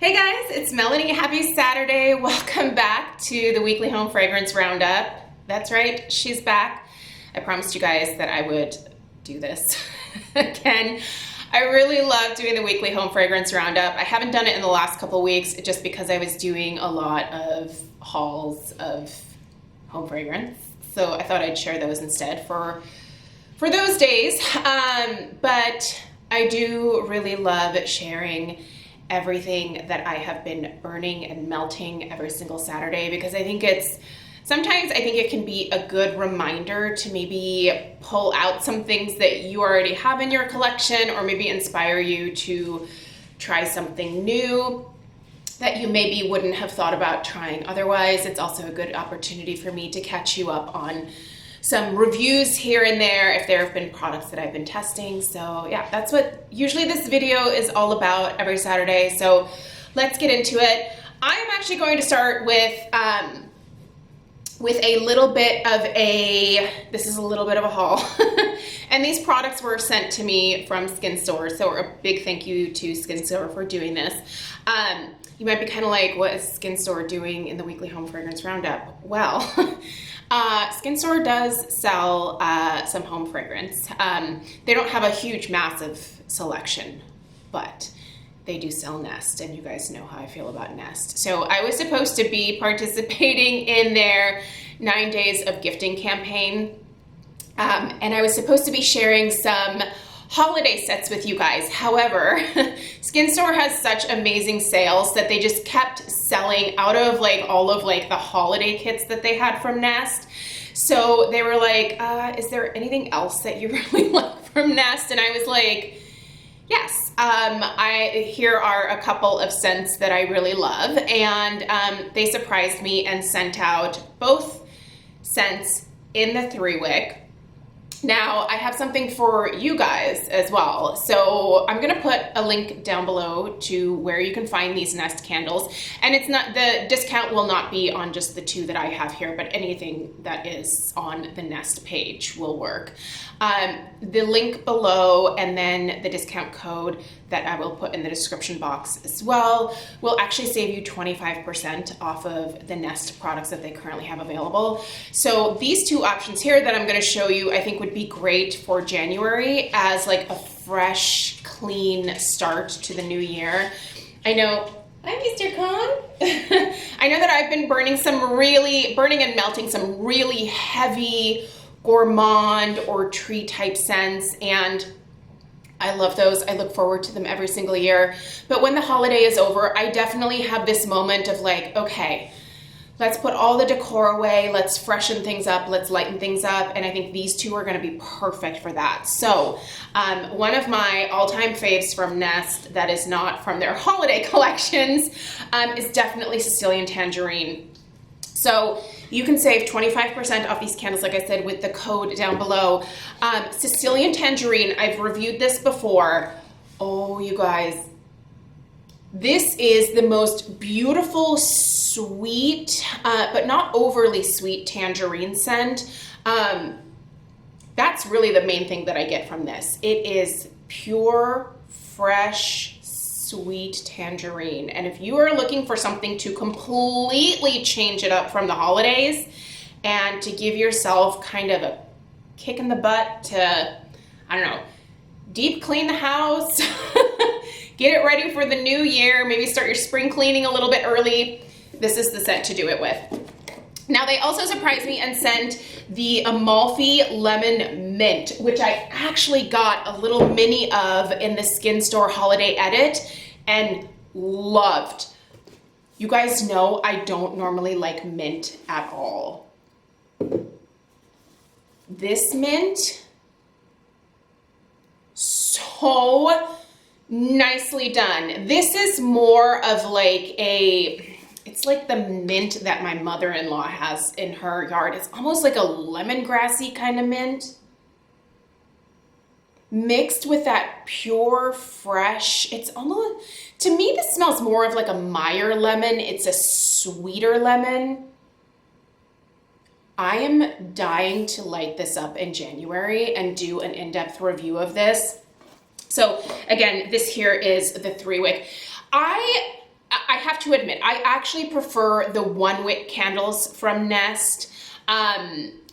Hey guys, it's Melanie. Happy Saturday. Welcome back to the weekly home fragrance roundup. That's right, she's back. I promised you guys that I would do this again. I really love doing the weekly home fragrance roundup. I haven't done it in the last couple weeks just because I was doing a lot of hauls of home fragrance. So I thought I'd share those instead for those days. But I do really love sharing everything that I have been burning and melting every single Saturday, because I think sometimes it can be a good reminder to maybe pull out some things that you already have in your collection, or maybe inspire you to try something new that you maybe wouldn't have thought about trying otherwise. It's also a good opportunity for me to catch you up on some reviews here and there if there have been products that I've been testing. So yeah, that's what usually this video is all about every Saturday. So let's get into it. I'm actually going to start with a little bit of this is a little bit of a haul. And these products were sent to me from Skin Store. So a big thank you to Skin Store for doing this. You might be kind of like, what is Skin Store doing in the weekly home fragrance roundup? Well, Skin Store does sell some home fragrance. They don't have a huge, massive selection, but they do sell Nest, and you guys know how I feel about Nest. So I was supposed to be participating in their 9 days of gifting campaign, and I was supposed to be sharing some holiday sets with you guys. However, Skin Store has such amazing sales that they just kept selling out of all of the holiday kits that they had from Nest. So they were like, is there anything else that you really like from Nest? And I was like, yes. Here are a couple of scents that I really love. And they surprised me and sent out both scents in the 3-wick. Now, I have something for you guys as well. So I'm gonna put a link down below to where you can find these Nest candles. And the discount will not be on just the 2 that I have here, but anything that is on the Nest page will work. The link below and then the discount code that I will put in the description box as well will actually save you 25% off of the Nest products that they currently have available. So these 2 options here that I'm gonna show you, I think would be great for January as a fresh, clean start to the new year. I know, hi Mr. Kong. I know that I've been burning and melting some really heavy gourmand or tree type scents, and I love those. I look forward to them every single year. But when the holiday is over, I definitely have this moment of okay, let's put all the decor away, let's freshen things up, let's lighten things up, and I think these 2 are gonna be perfect for that. So one of my all-time faves from Nest that is not from their holiday collections is definitely Sicilian Tangerine. So you can save 25% off these candles, like I said, with the code down below. Sicilian Tangerine, I've reviewed this before. Oh, you guys, this is the most beautiful, sweet, but not overly sweet tangerine scent. That's really the main thing that I get from this. It is pure, fresh, sweet tangerine. And if you are looking for something to completely change it up from the holidays and to give yourself kind of a kick in the butt to, I don't know, deep clean the house, get it ready for the new year, maybe start your spring cleaning a little bit early, this is the scent to do it with. Now, they also surprised me and sent the Amalfi Lemon Mint, which I actually got a little mini of in the Skin Store holiday edit and loved. You guys know I don't normally like mint at all. This mint, so nicely done. This is more of it's like the mint that my mother-in-law has in her yard. It's almost like a lemongrassy kind of mint, mixed with that pure, fresh, it's almost, to me, this smells more of a Meyer lemon. It's a sweeter lemon. I am dying to light this up in January and do an in-depth review of this. So again, this here is the 3-wick. I I have to admit, I actually prefer the 1-wick candles from Nest,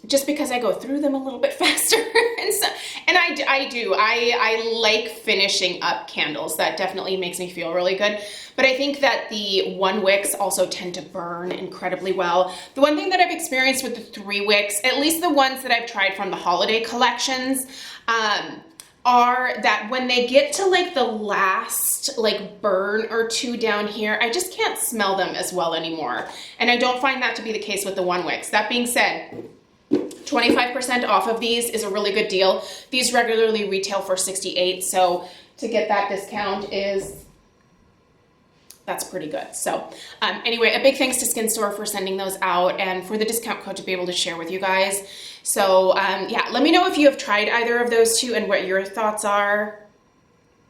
just because I go through them a little bit faster. and I like finishing up candles. That definitely makes me feel really good. But I think that the 1-wicks also tend to burn incredibly well. The one thing that I've experienced with the 3-wicks, at least the ones that I've tried from the holiday collections, are that when they get to like the last like burn or two down here, I just can't smell them as well anymore. And I don't find that to be the case with the 1-wicks. That being said, 25% off of these is a really good deal. These regularly retail for $68, so to get that discount that's pretty good. So anyway, a big thanks to Skin Store for sending those out and for the discount code to be able to share with you guys. So yeah, let me know if you have tried either of those two and what your thoughts are.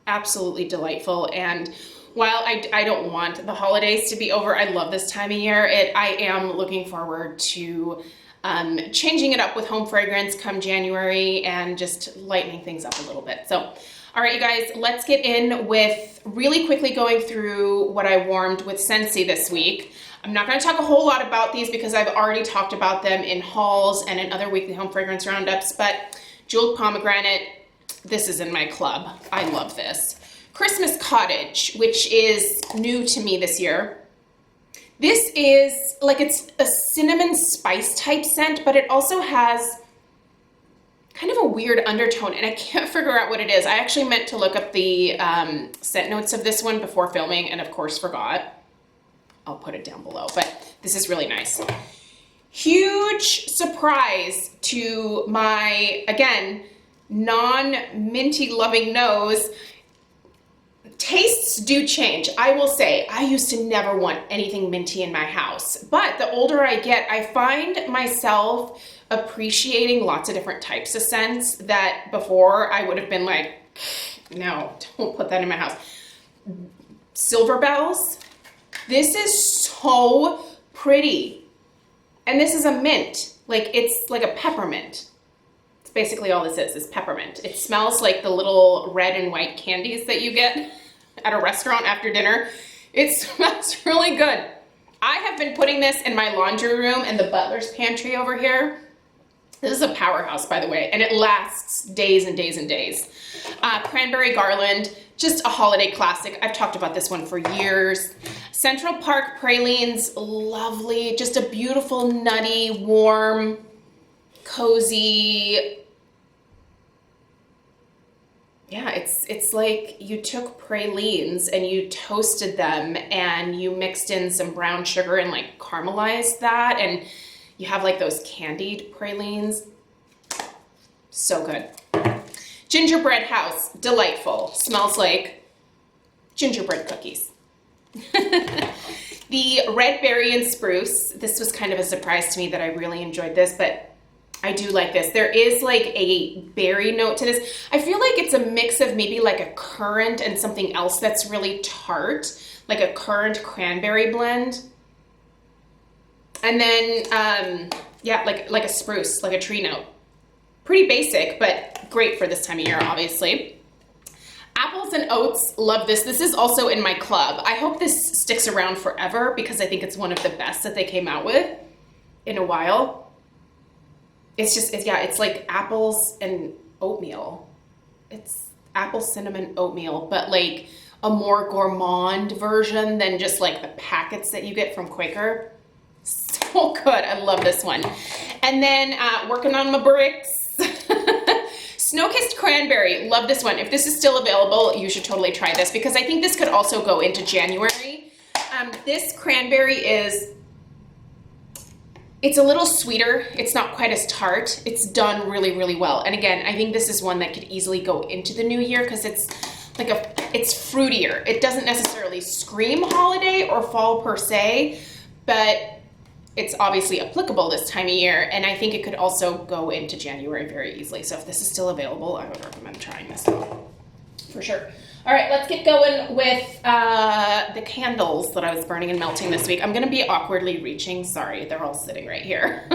Absolutely delightful. And while I don't want the holidays to be over, I love this time of year. I am looking forward to changing it up with home fragrance come January and just lightening things up a little bit. So all right, you guys, let's get in with really quickly going through what I warmed with Scentsy this week. I'm not going to talk a whole lot about these because I've already talked about them in hauls and in other weekly home fragrance roundups, but Jeweled Pomegranate, this is in my club. I love this. Christmas Cottage, which is new to me this year. This is like, it's a cinnamon spice type scent, but it also has kind of a weird undertone, and I can't figure out what it is. I actually meant to look up the scent notes of this one before filming, and of course forgot. I'll put it down below, but this is really nice. Huge surprise to my, again, non-minty loving nose. Tastes do change. I will say, I used to never want anything minty in my house, but the older I get, I find myself appreciating lots of different types of scents that before I would have been like, no, don't put that in my house. Silver Bells. This is so pretty. And this is a mint. Like, it's like a peppermint. It's basically all this is peppermint. It smells like the little red and white candies that you get at a restaurant after dinner. It smells really good. I have been putting this in my laundry room and the butler's pantry over here. This is a powerhouse, by the way, and it lasts days and days and days. Cranberry Garland, just a holiday classic. I've talked about this one for years. Central Park Pralines, lovely. Just a beautiful, nutty, warm, cozy. Yeah, it's like you took pralines and you toasted them and you mixed in some brown sugar and like caramelized that, and you have like those candied pralines. So good. Gingerbread House, delightful. Smells like gingerbread cookies. The Red Berry and Spruce, this was kind of a surprise to me that I really enjoyed this, but I do like this. There is like a berry note to this. I feel like it's a mix of maybe like a currant and something else that's really tart, like a currant cranberry blend. And then, yeah, like a spruce, like a tree note. Pretty basic, but great for this time of year, obviously. Apples and Oats, love this. This is also in my club. I hope this sticks around forever because I think it's one of the best that they came out with in a while. It's like apples and oatmeal. It's apple cinnamon oatmeal, but like a more gourmand version than just like the packets that you get from Quaker. So good. I love this one. And then working on my bricks. Snow-Kissed Cranberry. Love this one. If this is still available, you should totally try this because I think this could also go into January. This cranberry it's a little sweeter. It's not quite as tart. It's done really, really well. And again, I think this is one that could easily go into the new year because it's fruitier. It doesn't necessarily scream holiday or fall per se, but it's obviously applicable this time of year, and I think it could also go into January very easily. So if this is still available, I would recommend trying this for sure. All right, let's get going with the candles that I was burning and melting this week. I'm gonna be awkwardly reaching. Sorry, they're all sitting right here.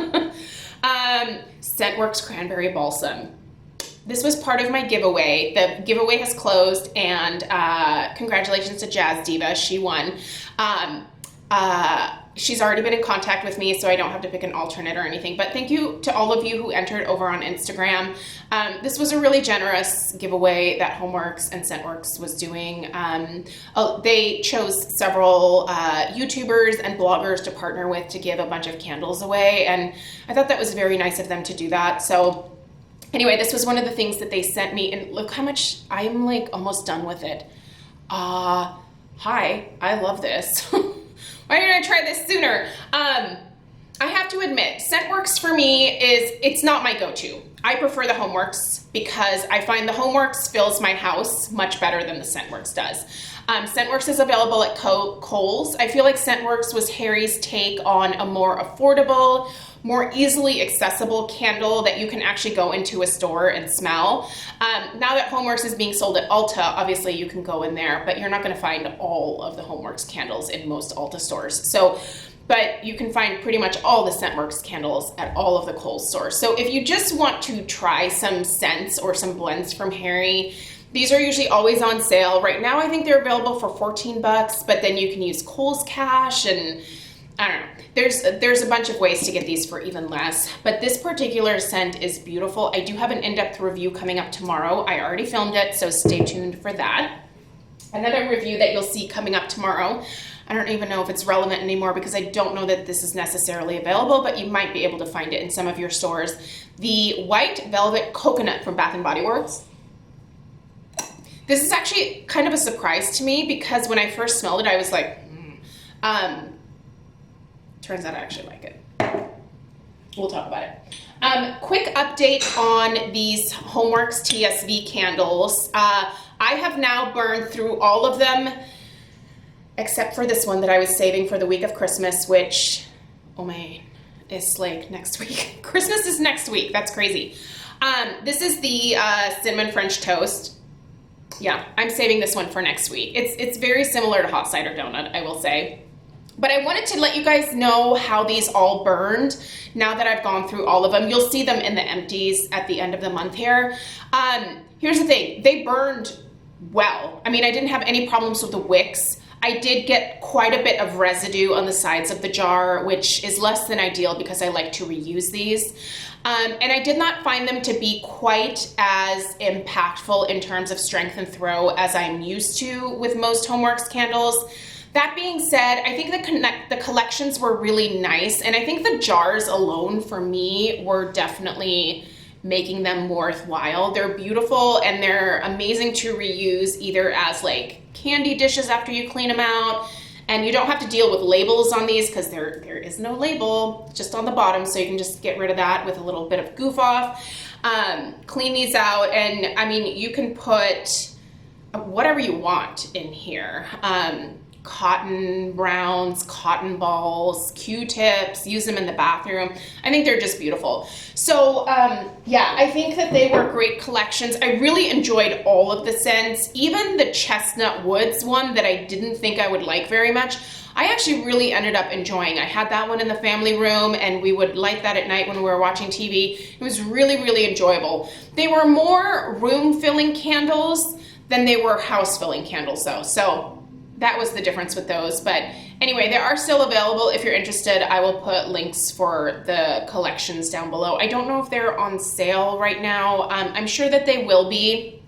Scentworx Cranberry Balsam. this was part of my giveaway. The giveaway has closed, and congratulations to Jazz Diva. She won. She's already been in contact with me, so I don't have to pick an alternate or anything. But thank you to all of you who entered over on Instagram. This was a really generous giveaway that HomeWorx and Scentworx was doing. They chose several YouTubers and bloggers to partner with to give a bunch of candles away, and I thought that was very nice of them to do that. So anyway, this was one of the things that they sent me, and look how much, I'm like almost done with it. Hi, I love this. Why didn't I try this sooner? I have to admit, Scentworx for me it's not my go-to. I prefer the HomeWorx because I find the HomeWorx fills my house much better than the Scentworx does. Scentworx is available at Kohl's. I feel like Scentworx was Harry's take on a more affordable, more easily accessible candle that you can actually go into a store and smell. Now that HomeWorx is being sold at Ulta, obviously you can go in there, but you're not gonna find all of the HomeWorx candles in most Ulta stores. But you can find pretty much all the Scentworx candles at all of the Kohl's stores. So if you just want to try some scents or some blends from Harry, these are usually always on sale. Right now I think they're available for 14 bucks, but then you can use Kohl's Cash, and I don't know. There's a bunch of ways to get these for even less, but this particular scent is beautiful. I do have an in-depth review coming up tomorrow. I already filmed it, so stay tuned for that. Another review that you'll see coming up tomorrow, I don't even know if it's relevant anymore because I don't know that this is necessarily available, but you might be able to find it in some of your stores. The White Velvet Coconut from Bath & Body Works. This is actually kind of a surprise to me because when I first smelled it, I was like, turns out I actually like it. We'll talk about it. Quick update on these HomeWorx TSV candles. I have now burned through all of them except for this one that I was saving for the week of Christmas, which, oh man, it's like next week. Christmas is next week. That's crazy. This is the Cinnamon French Toast. Yeah, I'm saving this one for next week. It's very similar to Hot Cider Donut, I will say. But I wanted to let you guys know how these all burned now that I've gone through all of them. You'll see them in the empties at the end of the month here. Here's the thing, they burned well. I mean, I didn't have any problems with the wicks. I did get quite a bit of residue on the sides of the jar, which is less than ideal because I like to reuse these. And I did not find them to be quite as impactful in terms of strength and throw as I'm used to with most HomeWorx candles. That being said, I think the collections were really nice, and I think the jars alone for me were definitely making them worthwhile. They're beautiful and they're amazing to reuse either as like candy dishes after you clean them out, and you don't have to deal with labels on these because there is no label, just on the bottom, so you can just get rid of that with a little bit of goof off. Clean these out, and I mean, you can put whatever you want in here. Cotton rounds, cotton balls, Q-tips, use them in the bathroom. I think they're just beautiful. So yeah, I think that they were great collections. I really enjoyed all of the scents, even the Chestnut Woods one that I didn't think I would like very much. I actually really ended up enjoying. I had that one in the family room and we would light that at night when we were watching TV. It was really, really enjoyable. They were more room-filling candles than they were house-filling candles though. So that was the difference with those. But anyway, they are still available. If you're interested, I will put links for the collections down below. I don't know if they're on sale right now. I'm sure that they will be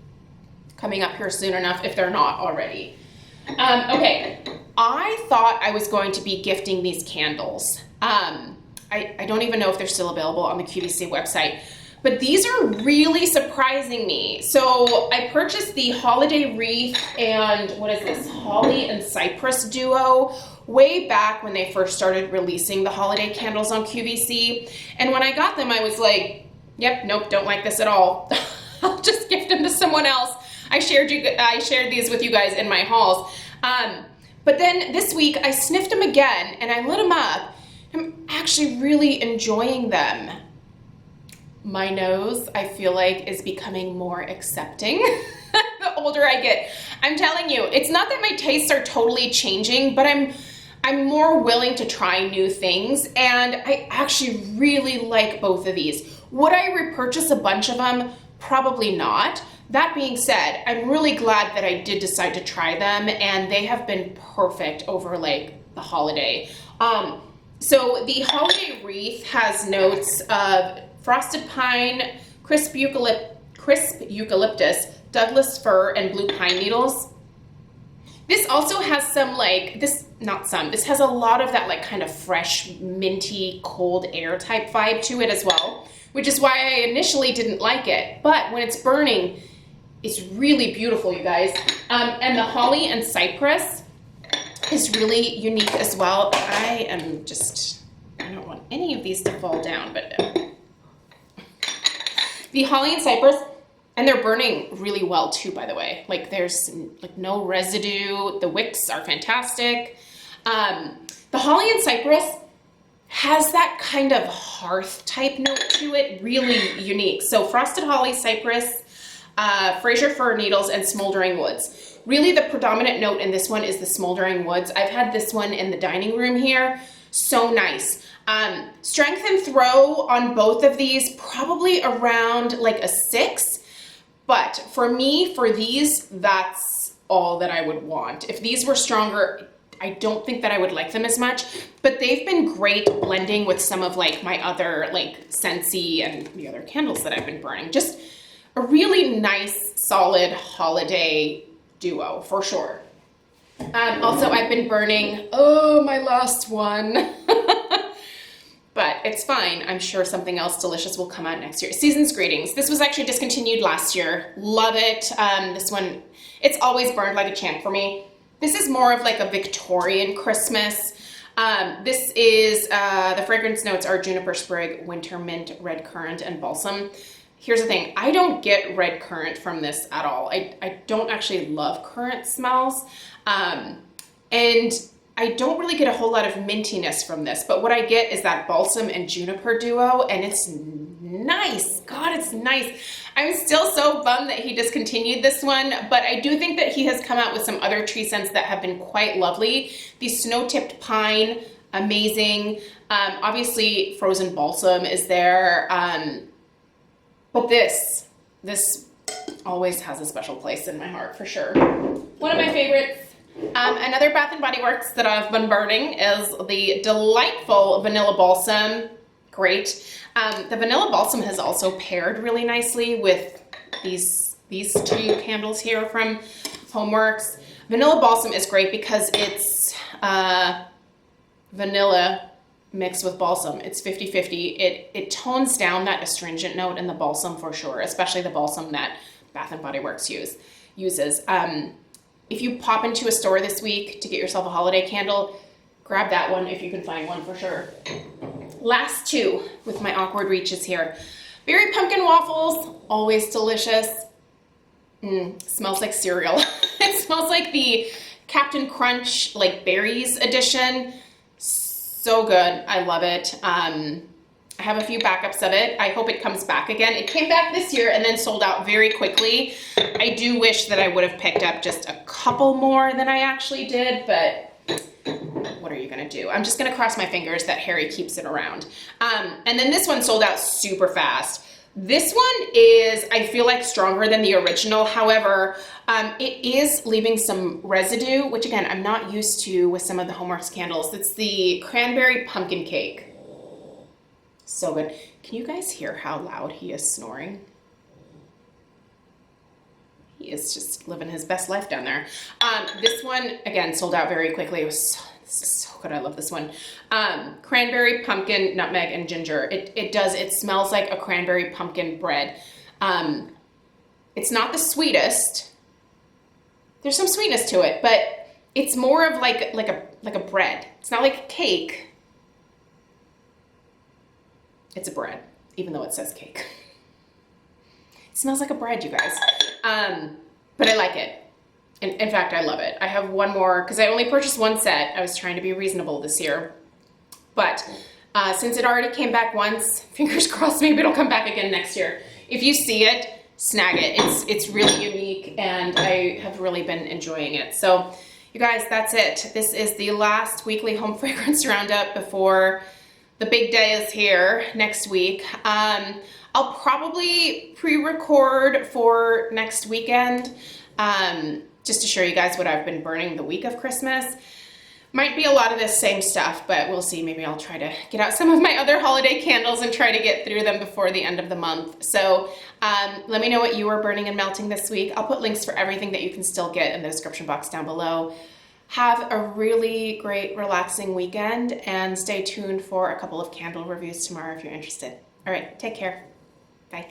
coming up here soon enough if they're not already. Okay, I thought I was going to be gifting these candles. I don't even know if they're still available on the QVC website. But these are really surprising me. So I purchased the Holiday Wreath and what is this, Holly and Cypress duo way back when they first started releasing the holiday candles on QVC. And when I got them, I was like, yep, nope, don't like this at all. I'll just gift them to someone else. I shared these with you guys in my hauls. But then this week I sniffed them again and I lit them up. I'm actually really enjoying them. My nose, I feel like, is becoming more accepting the older I get. I'm telling you, it's not that my tastes are totally changing, but I'm more willing to try new things, and I actually really like both of these. Would I repurchase a bunch of them? Probably not. That being said, I'm really glad that I did decide to try them, and they have been perfect over like the holiday. So the holiday wreath has notes of frosted pine, crisp eucalyptus, Douglas fir, and blue pine needles. This also has some like, this has a lot of that like kind of fresh, minty, cold air type vibe to it as well, which is why I initially didn't like it. But when it's burning, it's really beautiful, you guys. And the holly and cypress is really unique as well. I don't want any of these to fall down, but the holly and cypress, and they're burning really well too, by the way. Like there's like no residue. The wicks are fantastic. The holly and cypress has that kind of hearth type note to it, really unique. So frosted holly, cypress, Fraser fir needles, and smoldering woods. Really the predominant note in this one is the smoldering woods. I've had this one in the dining room here. So nice. Strength and throw on both of these, probably around like a 6. But for me, for these, that's all that I would want. If these were stronger, I don't think that I would like them as much, but they've been great blending with some of like my other like Scentsy and the other candles that I've been burning. Just a really nice, solid holiday duo for sure. Also, I've been burning, my last one. But it's fine. I'm sure something else delicious will come out next year. Season's Greetings. This was actually discontinued last year. Love it. This one, it's always burned like a champ for me. This is more of like a Victorian Christmas. This is, the fragrance notes are juniper sprig, winter mint, red currant, and balsam. Here's the thing. I don't get red currant from this at all. I don't actually love currant smells. And I don't really get a whole lot of mintiness from this, but what I get is that balsam and juniper duo, and it's nice. God, it's nice. I'm still so bummed that he discontinued this one, but I do think that he has come out with some other tree scents that have been quite lovely. The snow-tipped pine, amazing. Obviously, frozen balsam is there, but this always has a special place in my heart for sure. One of my favorites. Another Bath & Body Works that I've been burning is the delightful Vanilla Balsam. Great. The Vanilla Balsam has also paired really nicely with these two candles here from HomeWorx. Vanilla Balsam is great because it's vanilla mixed with balsam. It's 50-50. It tones down that astringent note in the balsam for sure, especially the balsam that Bath & Body Works uses. If you pop into a store this week to get yourself a holiday candle, grab that one if you can find one for sure. Last two with my awkward reaches here. Berry pumpkin waffles, always delicious. Smells like cereal. It smells like the Captain Crunch like berries edition. So good, I love it. I have a few backups of it. I hope it comes back again. It came back this year and then sold out very quickly. I do wish that I would have picked up just a couple more than I actually did, but what are you gonna do? I'm just gonna cross my fingers that Harry keeps it around. And then this one sold out super fast. This one is, I feel like, stronger than the original. However, it is leaving some residue, which again, I'm not used to with some of the HomeWorx candles. It's the cranberry pumpkin cake. So good. Can you guys hear how loud he is snoring? He is just living his best life down there. This one, again, sold out very quickly. This is so good. I love this one. Cranberry, pumpkin, nutmeg, and ginger. It smells like a cranberry pumpkin bread. It's not the sweetest. There's some sweetness to it, but it's more of like a bread. It's not like a cake. It's a bread, even though it says cake. It smells like a bread, you guys. But I like it. In fact, I love it. I have one more, because I only purchased one set. I was trying to be reasonable this year. But since it already came back once, fingers crossed, maybe it'll come back again next year. If you see it, snag it. It's really unique, and I have really been enjoying it. So, you guys, that's it. This is the last weekly home fragrance roundup before the big day is here next week. I'll probably pre-record for next weekend, just to show you guys what I've been burning the week of Christmas. Might be a lot of this same stuff, but we'll see. Maybe I'll try to get out some of my other holiday candles and try to get through them before the end of the month. So let me know what you are burning and melting this week. I'll put links for everything that you can still get in the description box down below. Have a really great, relaxing weekend, and stay tuned for a couple of candle reviews tomorrow if you're interested. All right, take care. Bye.